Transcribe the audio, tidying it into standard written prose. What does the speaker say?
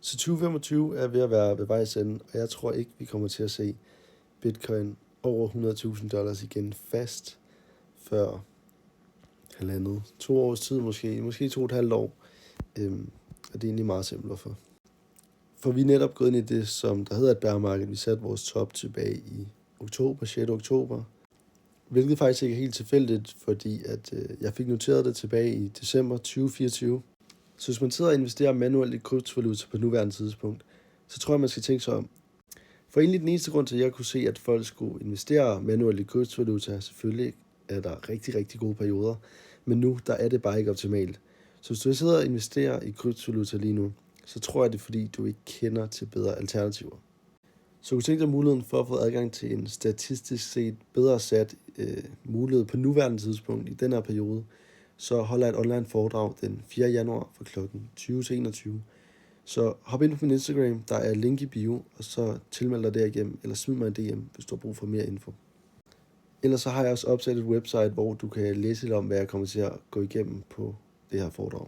Så 2025 er ved at være ved vejs ende, og jeg tror ikke, vi kommer til at se Bitcoin over $100.000 igen fast før 2 års tid måske 2,5 år. Og det er egentlig meget simpelt hvorfor. For vi er netop gået ind i det, som der hedder et bear market. Vi satte vores top tilbage i oktober, 6. oktober. Hvilket faktisk ikke er helt tilfældigt, fordi at jeg fik noteret det tilbage i december 2024. Så hvis man sidder og investerer manuelt i kryptovaluta på nuværende tidspunkt, så tror jeg, man skal tænke sig om. For egentlig den eneste grund til, at jeg kunne se, at folk skulle investere manuelt i kryptovaluta, selvfølgelig er der rigtig, rigtig gode perioder, men nu der er det bare ikke optimalt. Så hvis du sidder og investerer i kryptovaluta lige nu, så tror jeg, det er fordi, du ikke kender til bedre alternativer. Så du tænker dig muligheden for at få adgang til en statistisk set bedre sat mulighed på nuværende tidspunkt i den her periode, så holder jeg et online foredrag den 4. januar fra kl. 20 til 21. Så hop ind på min Instagram, der er link i bio, og så tilmeld dig derigennem, eller smid mig en DM, hvis du har brug for mere info. Ellers så har jeg også opsat et website, hvor du kan læse lidt om, hvad jeg kommer til at gå igennem på det her foredrag.